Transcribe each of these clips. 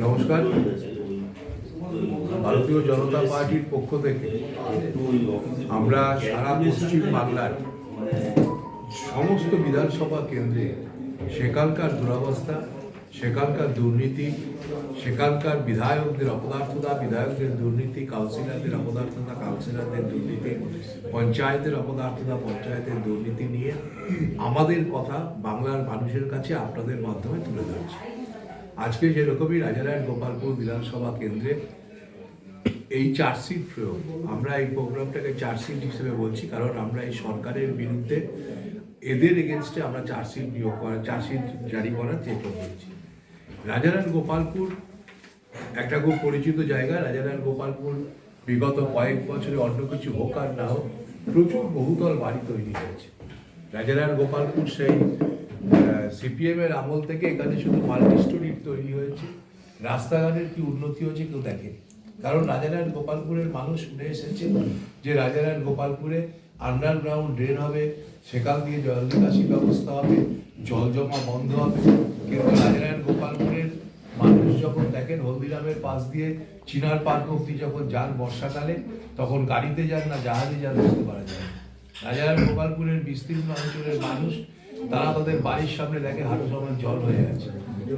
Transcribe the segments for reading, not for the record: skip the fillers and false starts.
নমস্কার। ভারতীয় জনতা পার্টির পক্ষ থেকে আমরা সারা পশ্চিম বাংলার সমস্ত বিধানসভা কেন্দ্রে সেখানকার দুরবস্থা, সেখানকার দুর্নীতি, সেখানকার বিধায়কদের অপদার্থতা, বিধায়কদের দুর্নীতি, কাউন্সিলরদের অপদার্থতা, কাউন্সিলরদের দুর্নীতি, পঞ্চায়েতের অপদার্থতা, পঞ্চায়েতের দুর্নীতি নিয়ে আমাদের কথা বাংলার মানুষের কাছে আপনাদের মাধ্যমে তুলে ধরছি। আজকে যেরকমই রাজারহাট গোপালপুর বিধানসভা কেন্দ্রে এই চার্জশিট প্রয়োগ, আমরা এই প্রোগ্রামটাকে চার্জশিট হিসেবে বলছি, কারণ আমরা এই সরকারের বিরুদ্ধে এদের এগেনস্টে আমরা চার্জশিট জারি করার চেষ্টা করেছি। রাজারহাট গোপালপুর একটা খুব পরিচিত জায়গা। রাজারহাট গোপালপুর বিগত কয়েক বছরে অন্য কিছু হোক আর না হোক প্রচুর বহুতল বাড়ি তৈরি হয়েছে। রাজারহাট গোপালপুর সেই সিপিএমের আমল থেকে এখানে শুধু মাল্টি স্টোরি তৈরি হয়েছে। রাস্তাঘাটের কি উন্নতি হয়েছে কেউ দেখে, কারণ রাজারহাট গোপালপুরের মানুষ শুনে এসেছে যে রাজারহাট গোপালপুরে আন্ডারগ্রাউন্ড ড্রেন হবে, সেখান দিয়ে জল নিকাশি ব্যবস্থা হবে, জল জমা বন্ধ হবে। কিন্তু রাজারহাট গোপালপুরের মানুষ যখন দেখেন হলদিরামের পাশ দিয়ে চিনার পার্ক অব্দি যখন যান বর্ষাকালে, তখন গাড়িতে যান না জাহাজে যান বুঝতে পারা যায়। রাজারহাট গোপালপুরের বিস্তীর্ণ অঞ্চলের মানুষ তারা তাদের বাড়ির সামনে দেখে হাঁটু সমান জল হয়ে আছে।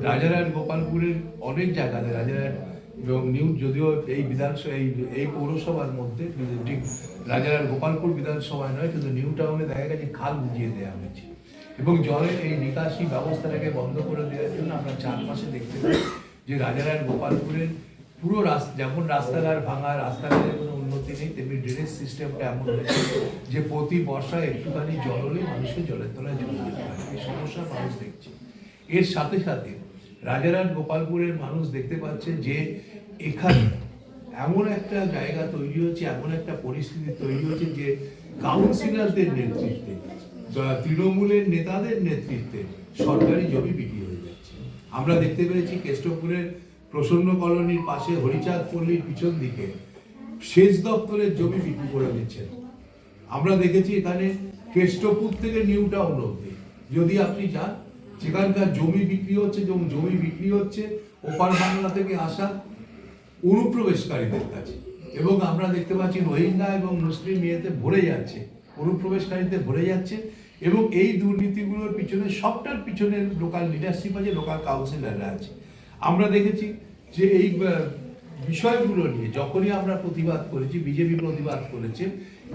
রাজারহাট গোপালপুরের অনেক জায়গাতে রাজারহাট এবং নিউ, যদিও এই বিধানসভা এই পৌরসভার মধ্যে ঠিক রাজারহাট গোপালপুর বিধানসভায় নয়, কিন্তু নিউ টাউনে দেখা গেছে খাল বুঝিয়ে দেওয়া হয়েছে এবং জলের এই নিকাশি ব্যবস্থাটাকে বন্ধ করে দেওয়ার জন্য আমরা চারপাশে দেখতে পাই যে রাজারহাট গোপালপুরের পুরো রাস্তা, যেমন রাস্তাঘাট ভাঙা, রাস্তাঘাটের কোনো উন্নতি নেই, তেমনি ড্রেনেজ সিস্টেমটা এমন হয়েছে যে প্রতি বর্ষায় একটুখানি জল হলে মানুষকে জলের তলায় জল দিতে হয়। এই সমস্যা মানুষ দেখছে। এর সাথে সাথে রাজারহাট গোপালপুরের মানুষ দেখতে পাচ্ছে যে এখানে এমন একটা জায়গা তৈরি হচ্ছে, এমন একটা পরিস্থিতি তৈরি হচ্ছে যে কাউন্সিলরদের নেতৃত্বে, তৃণমূলের নেতাদের নেতৃত্বে সরকারি জমি বিক্রি হয়ে যাচ্ছে। আমরা দেখতে পেরেছি কেষ্টপুরের প্রসন্ন কলোনির পাশে হরিচাঁদ পল্লীর পিছন দিকে সেচ দপ্তরের জমি বিক্রি করে দিচ্ছেন। আমরা দেখেছি এখানে কেষ্টপুর থেকে নিউ টাউন অব্দি যদি আপনি যান, সেখানকার জমি বিক্রি হচ্ছে, এবং জমি বিক্রি হচ্ছে ওপার বাংলা থেকে আসা অনুপ্রবেশকারীদের কাছে। এবং আমরা দেখতে পাচ্ছি রোহিঙ্গা এবং মুসলিম মেয়েতে ভরে যাচ্ছে, অনুপ্রবেশকারীতে ভরে যাচ্ছে। এবং এই দুর্নীতিগুলোর পিছনে, সবটার পিছনে লোকাল লিডারশিপ আছে, লোকাল কাউন্সিলররা আছে। আমরা দেখেছি যে এই বিষয়গুলো নিয়ে যখনই আমরা প্রতিবাদ করেছি, বিজেপি প্রতিবাদ করেছে,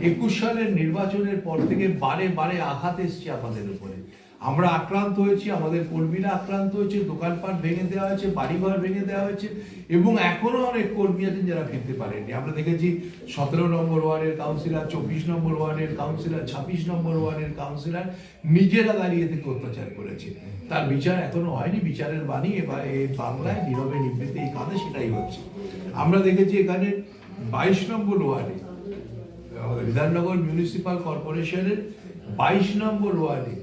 21 সালের নির্বাচনের পর থেকে বারে বারে আঘাত এসছে আমাদের উপরে। আমরা আক্রান্ত হয়েছি, আমাদের কর্মীরা আক্রান্ত হয়েছে, দোকানপাট ভেঙে দেওয়া হয়েছে, বাড়িঘর ভেঙে দেওয়া হয়েছে, এবং এখনো অনেক কর্মী আছেন যারা ফিরতে পারেননি। আমরা দেখেছি 17 নম্বর ওয়ার্ডের কাউন্সিলর, 24 নম্বর ওয়ার্ডের কাউন্সিলর, 26 নম্বর ওয়ার্ডের কাউন্সিলর নিজেরা দাঁড়িয়ে থেকে অত্যাচার করেছে। তার বিচার এখনো হয়নি। বিচারের বাণী এবার এই বাংলায় নীরবে নিবৃত্তে এই কাঁধে সেটাই হচ্ছে। আমরা দেখেছি এখানে 22 নম্বর ওয়ার্ডে, আমাদের বিধাননগর মিউনিসিপাল কর্পোরেশনের 22 নম্বর ওয়ার্ডে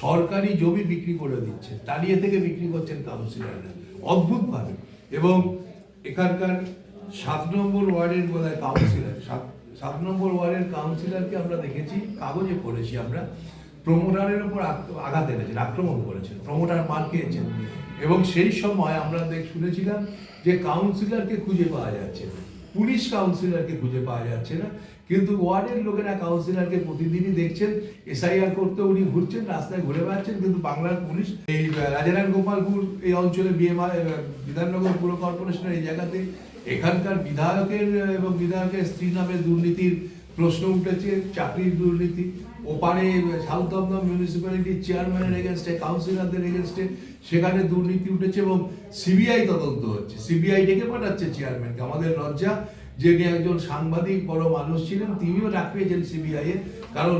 সরকারি জমি বিক্রি করে দিচ্ছে, তালিয়ে থেকে বিক্রি করছেন কাউন্সিলররা অদ্ভুতভাবে। এবং এখানকার 7 নম্বর ওয়ার্ডের বোধহয় কাউন্সিলর, 7 নম্বর ওয়ার্ডের কাউন্সিলরকে আমরা দেখেছি, কাগজে পড়েছি আমরা, প্রমোটারের উপর আঘাত এনেছেন, আক্রমণ করেছেন, প্রমোটার মার খেয়েছেন। এবং সেই সময় আমরা শুনেছিলাম যে কাউন্সিলরকে খুঁজে পাওয়া যাচ্ছে না, পুলিশ কাউন্সিলরকে খুঁজে পাওয়া যাচ্ছে না, কিন্তু ওয়ার্ডের লোকেরা কাউন্সিলরকে প্রতিদিনই দেখছেন, এসআইআর করতে উনি ঘুরছেন, রাস্তায় ঘুরে বেড়াচ্ছেন। কিন্তু বাংলার পুলিশ এই রাজারহাট গোপালপুর এই অঞ্চলে বিধাননগর পুর কর্পোরেশনের এই জায়গাতে এখানকার বিধায়কের এবং বিধায়কের স্ত্রী নামের দুর্নীতির প্রশ্ন উঠেছে, চাকরির দুর্নীতি। ওপারে সাউথ দমদম মিউনিসিপ্যালিটির চেয়ারম্যানের এগেনস্টে, কাউন্সিলরদের এগেনস্টে সেখানে দুর্নীতি উঠেছে এবং সিবিআই তদন্ত হচ্ছে। সিবিআই ডেকে পাঠাচ্ছে চেয়ারম্যানকে। আমাদের লজ্জা, যিনি একজন সাংবাদিক বড় মানুষ ছিলেন, তিনিও ডাক পেয়েছেন সিবিআই এর, কারণ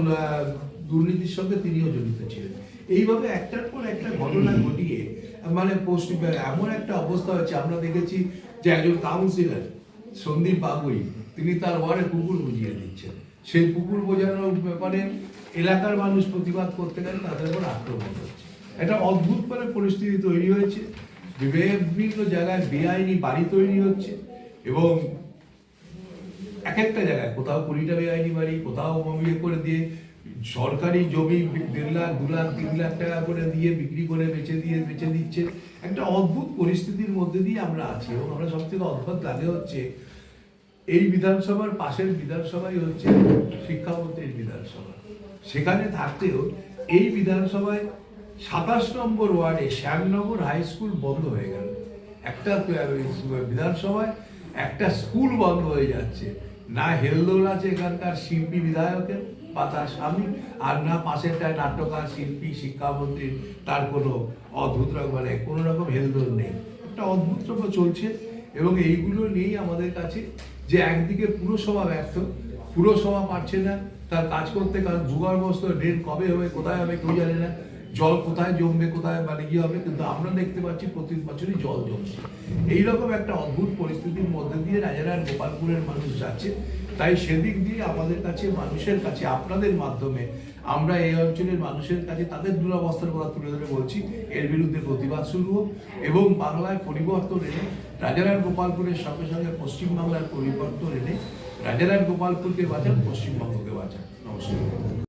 দুর্নীতির সঙ্গে তিনিও জড়িত ছিলেন। এইভাবে একটার পর একটা ঘটনা ঘটিয়ে মানে এমন একটা অবস্থা হচ্ছে। আমরা দেখেছি যে একজন কাউন্সিলর সন্দীপ বাগুই, তিনি তার ওয়ার্ডে পুকুর বুঝিয়ে দিচ্ছেন। সেই পুকুর বোঝানোর ব্যাপারে এলাকার মানুষ প্রতিবাদ করতে গেলে তাদের উপর আক্রমণ হচ্ছে। একটা অদ্ভুত পরিস্থিতি তৈরি হয়েছে। বিভিন্ন জায়গায় বেআইনি বাড়ি তৈরি হচ্ছে এবং এক একটা জায়গায় কোথাও 20টা বেআইনি বাড়ি, কোথাও বিয়ে করে দিয়ে সরকারি জমি 1.5 লাখ 2 লাখ 3 লাখ টাকা করে দিয়ে বিক্রি করে বেচে দিচ্ছে। একটা অদ্ভুত পরিস্থিতির মধ্যে দিয়ে আমরা আছি এবং আমরা সব থেকে অদ্ভুত লাগে হচ্ছে এই বিধানসভার পাশের বিধানসভাই হচ্ছে শিক্ষামন্ত্রীর বিধানসভা। সেখানে থাকতেও এই বিধানসভায় 27 নম্বর ওয়ার্ডে শ্যামনগর হাই স্কুল বন্ধ হয়ে গেল। একটা বিধানসভায় একটা স্কুল বন্ধ হয়ে যাচ্ছে, না হেলদোল আছে এখানকার শিল্পী বিধায়কের বা তার স্বামী, আর না পাশেরটায় নাট্যকার শিল্পী শিক্ষামন্ত্রীর তার কোনো অদ্ভুত মানে কোনো রকম হেলদোল নেই। একটা অদ্ভুত রকম চলছে এবং এইগুলো নিয়েই আমাদের কাছে যে একদিকে পুরসভা ব্যর্থ, পুরসভা পারছে না তার কাজ করতে, কারণ ভূগর্ভস্থ ড্রেন কবে হবে কোথায় হবে কেউ জানে না, জল কোথায় জমবে কোথায় মানে কি হবে, কিন্তু আমরা দেখতে পাচ্ছি প্রতি বছরই জল জমছে। এইরকম একটা অদ্ভুত পরিস্থিতির মধ্যে দিয়ে রাজারহাট গোপালপুরের মানুষ যাচ্ছে। তাই সেদিক দিয়ে আমাদের কাছে মানুষের কাছে আপনাদের মাধ্যমে আমরা এই অঞ্চলের মানুষের কাছে তাদের দুরবস্থার কথা তুলে ধরে বলছি, এর বিরুদ্ধে প্রতিবাদ শুরু হোক এবং বাংলায় পরিবর্তন এনে রাজারহাট গোপালপুরের সঙ্গে সঙ্গে পশ্চিমবাংলার পরিবর্তন এনে রাজারহাট গোপালপুরকে বাঁচান, পশ্চিমবঙ্গকে বাঁচান। নমস্কার।